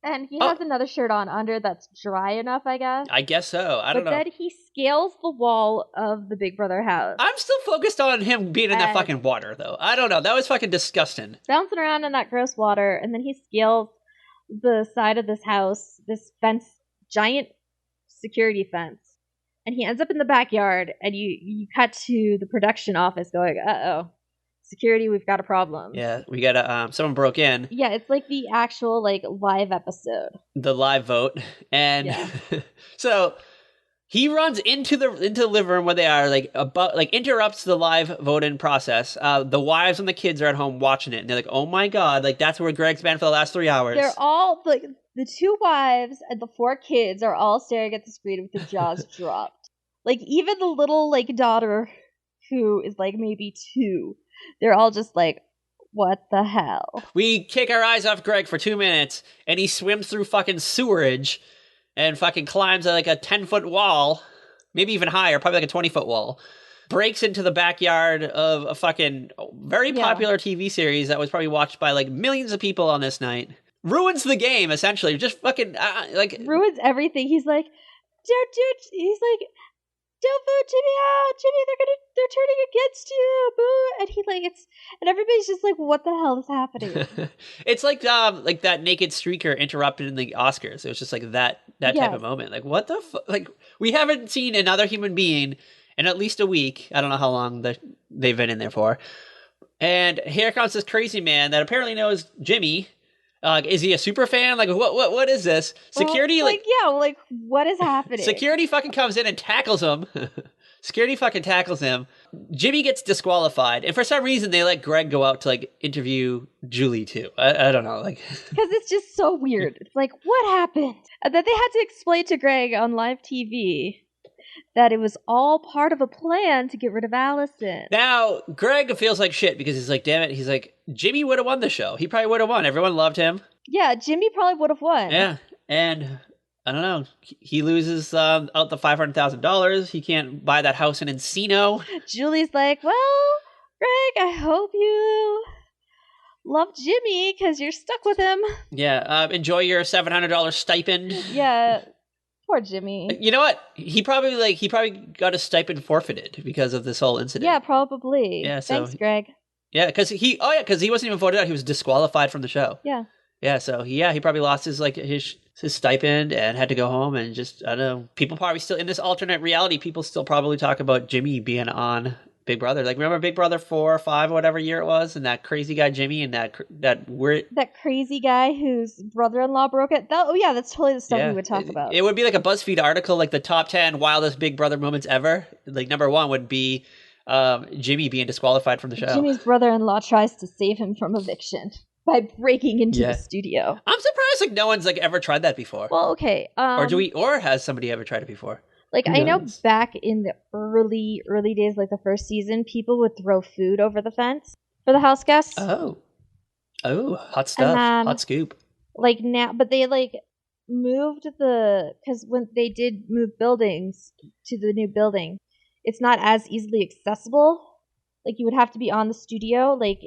And he has another shirt on under that's dry enough, I guess. I guess so. I don't know. But then he scales the wall of the Big Brother house. I'm still focused on him being in that fucking water, though. I don't know. That was fucking disgusting. Bouncing around in that gross water, and then he scales the side of this house, this fence, giant security fence. And he ends up in the backyard, and you cut to the production office going, uh-oh. Security, we've got a problem. Yeah, we got someone broke in. Yeah, it's like the actual, like, live episode. The live vote. And so he runs into the living room where they are, like, interrupts the live voting process. The wives and the kids are at home watching it, and they're like, oh my god, like, that's where Greg's been for the last 3 hours. They're all, like, the 2 wives and the 4 kids are all staring at the screen with their jaws dropped. Like, even the little, like, daughter, who is, like, maybe 2, they're all just like, what the hell? We take our eyes off Greg for 2 minutes, and he swims through fucking sewerage and fucking climbs like a 10-foot wall, maybe even higher, probably like a 20-foot wall. breaks into the backyard of a fucking very popular TV series that was probably watched by like millions of people on this night. Ruins the game, essentially. Just fucking like ruins everything. He's like, he's like, don't vote Jimmy out, Jimmy. They're turning against you, boo. And he like and everybody's just like, what the hell is happening? It's like that naked streaker interrupted in the Oscars. It was just like that type of moment. Like what the like we haven't seen another human being in at least a week. I don't know how long they've been in there for. And here comes this crazy man that apparently knows Jimmy. Is he a super fan? Like, what is this? Security, what is happening? Security fucking comes in and tackles him. Security fucking tackles him. Jimmy gets disqualified. And for some reason, they let Greg go out to, like, interview Julie, too. I don't know. Like, because it's just so weird. It's like, what happened? And then they had to explain to Greg on live TV that it was all part of a plan to get rid of Allison. Now, Greg feels like shit because he's like, damn it. He's like, Jimmy would have won the show. He probably would have won. Everyone loved him. Yeah, Jimmy probably would have won. Yeah. And I don't know. He loses out the $500,000. He can't buy that house in Encino. Julie's like, well, Greg, I hope you love Jimmy because you're stuck with him. Yeah. Enjoy your $700 stipend. Yeah. Poor Jimmy. You know what? He probably got a stipend forfeited because of this whole incident. Yeah, probably. Yeah, thanks, Greg. Yeah, because he wasn't even voted out. He was disqualified from the show. Yeah. Yeah, so he probably lost his stipend and had to go home and just, I don't know. People probably still in this alternate reality. People still probably talk about Jimmy being on Big Brother. Like, remember Big Brother 4 or 5, whatever year it was, and that crazy guy Jimmy and that crazy guy whose brother-in-law broke it. That's totally the stuff we would talk about. It would be like a BuzzFeed article, like the top 10 wildest Big Brother moments ever. Like number 1 would be Jimmy being disqualified from the show. Jimmy's brother-in-law tries to save him from eviction by breaking into the studio. I'm surprised like no one's like ever tried that before. Well, okay. Or has somebody ever tried it before? Like, I know back in the early days, like the first season, people would throw food over the fence for the house guests. Oh, hot stuff, hot scoop. Like now, but they like moved because when they did move buildings to the new building, it's not as easily accessible. Like you would have to be on the studio, like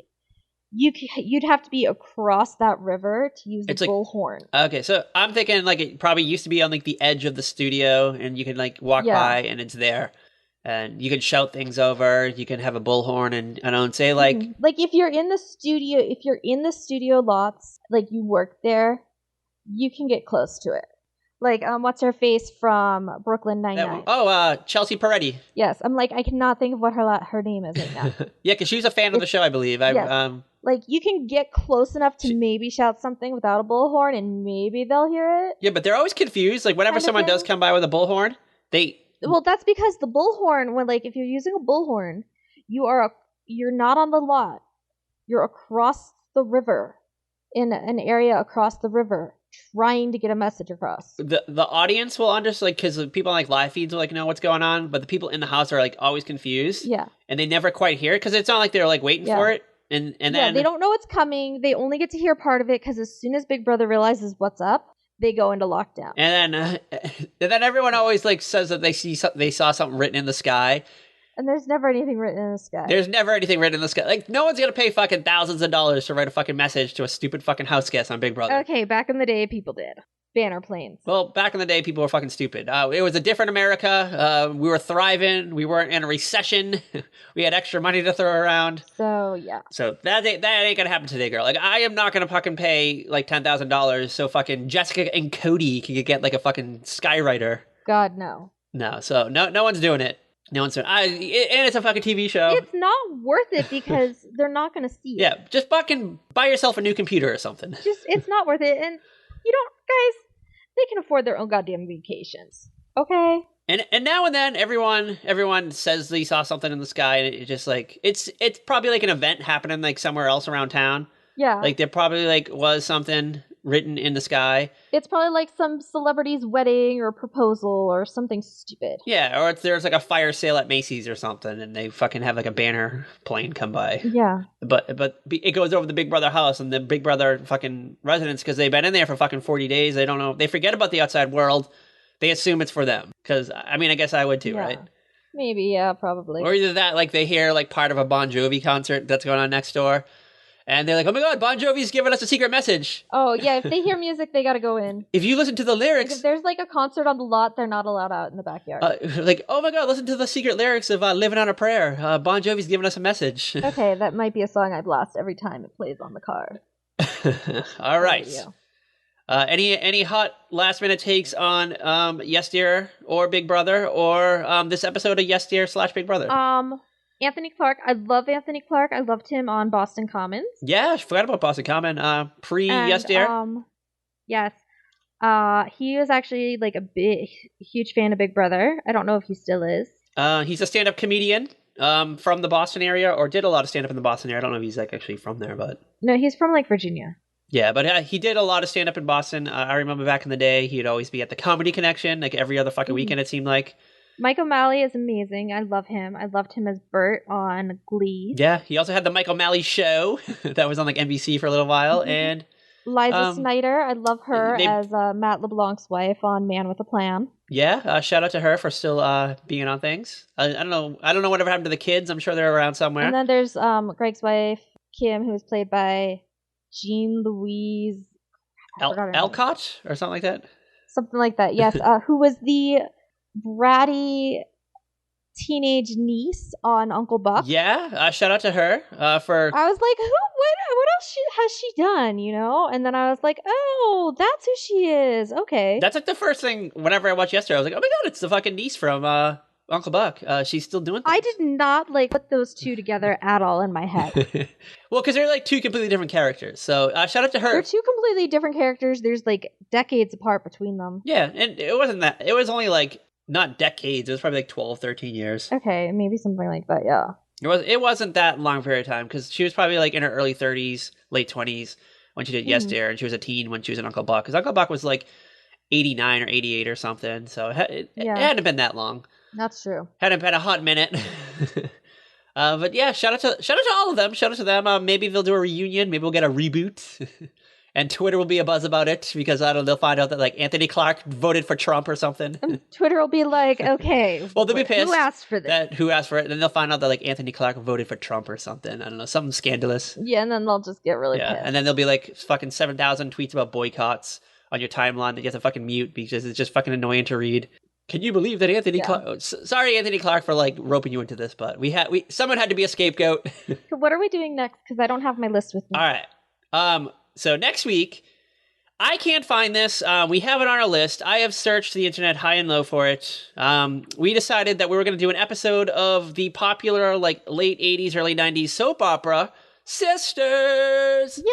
you'd have to be across that river to use the bullhorn. Okay, so I'm thinking like it probably used to be on like the edge of the studio, and you can like walk by and it's there, and you can shout things over. You can have a bullhorn and say like like if you're in the studio lots, like you work there, you can get close to it. Like, what's her face from Brooklyn Nine-Nine? Chelsea Peretti. Yes, I'm like, I cannot think of what her name is right now. Yeah, because she's a fan of the show, I believe. Like, you can get close enough to maybe shout something without a bullhorn, and maybe they'll hear it. Yeah, but they're always confused. Like, whenever someone does come by with a bullhorn, Well, that's because the bullhorn, if you're using a bullhorn, you're not on the lot. You're across the river, in an area across the river, trying to get a message across. The audience will understand, because people on like live feeds will like know what's going on, but the people in the house are like always confused. Yeah, and they never quite hear it because it's not like they're like waiting for it, and then they don't know it's coming. They only get to hear part of it because as soon as Big Brother realizes what's up, they go into lockdown. And then everyone always like says that they saw something written in the sky. And there's never anything written in the sky. There's never anything written in the sky. Like, no one's gonna pay fucking thousands of dollars to write a fucking message to a stupid fucking house guest on Big Brother. Okay, back in the day, people did. Banner planes. Well, back in the day, people were fucking stupid. It was a different America. We were thriving. We weren't in a recession. We had extra money to throw around. So, yeah. So that ain't gonna happen today, girl. Like, I am not gonna fucking pay, like, $10,000 so fucking Jessica and Cody can get, like, a fucking skywriter. God, no. No, so no one's doing it. No one's doing it. And it's a fucking TV show. It's not worth it because they're not going to see it. Yeah, just fucking buy yourself a new computer or something. It's not worth it. And guys, they can afford their own goddamn vacations. Okay? And now and then, everyone says they saw something in the sky, and it's just like, it's probably like an event happening like somewhere else around town. Yeah. Like there probably like was something written in the sky. It's probably like some celebrity's wedding or proposal or something stupid. Yeah, or there's like a fire sale at Macy's or something, and they fucking have like a banner plane come by. Yeah. But it goes over the Big Brother house and the Big Brother fucking residents, because they've been in there for fucking 40 days. They don't know. They forget about the outside world. They assume it's for them. Because, I mean, I guess I would too, right? Maybe, yeah, probably. Or either that, like they hear like part of a Bon Jovi concert that's going on next door, and they're like, "Oh my God, Bon Jovi's giving us a secret message." Oh yeah, if they hear music, they gotta go in. If you listen to the Like, lyrics, if there's like a concert on the lot, they're not allowed out in the backyard. like, "Oh my God, listen to the secret lyrics of "Living on a Prayer." Bon Jovi's giving us a message. Okay, that might be a song I blast every time it plays on the car. All right. There you go. Any hot last minute takes on Yes Dear or Big Brother or this episode of Yes Dear / Big Brother? Anthony Clark. I love Anthony Clark. I loved him on Boston Commons. Yeah, I forgot about Boston Common. Pre Yes Dear. Yes. He was actually like a huge fan of Big Brother. I don't know if he still is. He's a stand-up comedian from the Boston area, or did a lot of stand-up in the Boston area. I don't know if he's like actually from there, but No, he's from like Virginia. yeah, but he did a lot of stand-up in Boston. I remember back in the day, he'd always be at the Comedy Connection, like every other fucking weekend, it seemed like. Mike O'Malley is amazing. I love him. I loved him as Bert on Glee. Yeah, he also had the Mike O'Malley Show that was on like NBC for a little while, and Liza Snyder. I love her as Matt LeBlanc's wife on Man with a Plan. Yeah, shout out to her for still being on things. I don't know whatever happened to the kids. I'm sure they're around somewhere. And then there's Greg's wife, Kim, who was played by Jean Louise Alcott or something like that. Something like that. Yes, who was the bratty teenage niece on Uncle Buck. Yeah, shout out to her for. I was like, what else has she done? You know, and then I was like, oh, that's who she is. Okay, that's like the first thing. Whenever I watched yesterday, I was like, oh my God, it's the fucking niece from Uncle Buck. She's still doing things. I did not like put those two together at all in my head. Well, because they're like two completely different characters. So shout out to her. They're two completely different characters. There's like decades apart between them. Yeah, and it wasn't that. It was only like not decades. It was probably like 12, 13 years. Okay, maybe something like that. Yeah. It wasn't that long period of time because she was probably like in her early 30s, late 20s when she did Yes Dear, and she was a teen when she was in Uncle Buck. Because Uncle Buck was like 89 or 88 or something. So it hadn't been that long. That's true. Hadn't been a hot minute. But yeah, shout out to all of them. Shout out to them. Maybe they'll do a reunion. Maybe we'll get a reboot. And Twitter will be a buzz about it because I don't know, they'll find out that like Anthony Clark voted for Trump or something. Twitter will be like, okay, well, they'll be pissed. Who asked for this? Who asked for it? And then they'll find out that like Anthony Clark voted for Trump or something. I don't know, something scandalous. Yeah, and then they'll just get really pissed. And then there'll be like fucking 7,000 tweets about boycotts on your timeline that you have to fucking mute because it's just fucking annoying to read. Can you believe that Anthony Clark? Sorry, Anthony Clark, for like roping you into this, but someone had to be a scapegoat. What are we doing next? Because I don't have my list with me. All right. So next week, I can't find this. We have it on our list. I have searched the internet high and low for it. We decided that we were going to do an episode of the popular like late 80s, early 90s soap opera Sisters. Yay!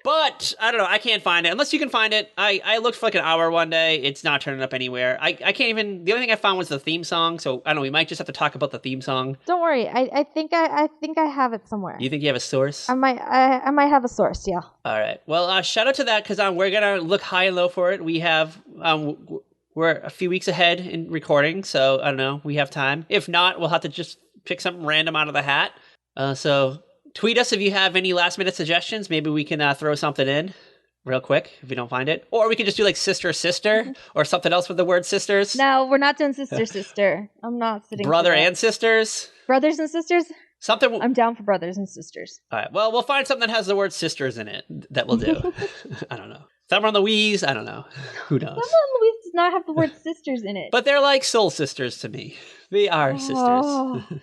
But I don't know. I can't find it. Unless you can find it. I looked for like an hour one day. It's not turning up anywhere. I can't even. The only thing I found was the theme song. So I don't know. We might just have to talk about the theme song. Don't worry. I think I have it somewhere. You think you have a source? I might have a source. Yeah. All right. Well, shout out to that because we're gonna look high and low for it. We have we're a few weeks ahead in recording, so I don't know. We have time. If not, we'll have to just pick something random out of the hat. So. Tweet us if you have any last minute suggestions. Maybe we can throw something in real quick if we don't find it. Or we could just do like sister or something else with the word sisters. No, we're not doing sister. I'm not sitting brother and sisters. Brothers and sisters? Something. I'm down for brothers and sisters. All right. Well, we'll find something that has the word sisters in it that we'll do. I don't know. Summer on Louise. I don't know. Who knows? Summer on Louise does not have the word sisters in it. But they're like soul sisters to me. They are sisters.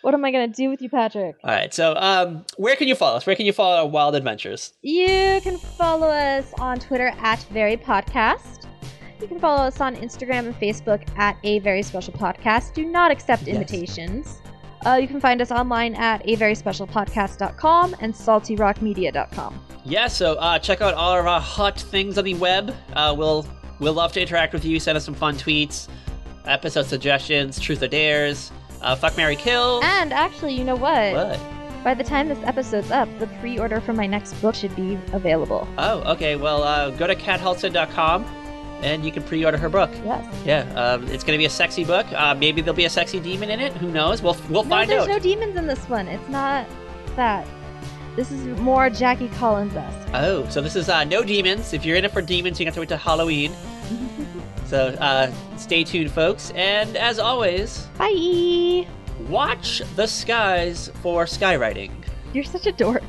What am I going to do with you, Patrick? All right, so where can you follow us? Where can you follow our wild adventures? You can follow us on Twitter at @VeryPodcast. You can follow us on Instagram and Facebook at A Very Special Podcast. Do not accept invitations. You can find us online at averyspecialpodcast.com and saltyrockmedia.com. Yeah, so check out all of our hot things on the web. We'll love to interact with you. Send us some fun tweets, episode suggestions, truth or dares. Fuck, marry, kill. And actually, you know what? What? By the time this episode's up, the pre-order for my next book should be available. Oh, okay. Well, go to kathalson.com and you can pre-order her book. Yes. Yeah, it's going to be a sexy book. Maybe there'll be a sexy demon in it. Who knows? We'll find out. There's no demons in this one. It's not that. This is more Jackie Collins-esque. Oh, so this is no demons. If you're in it for demons, you have to wait till Halloween. So stay tuned, folks. And as always, Bye! watch the skies for skywriting. You're such a dork.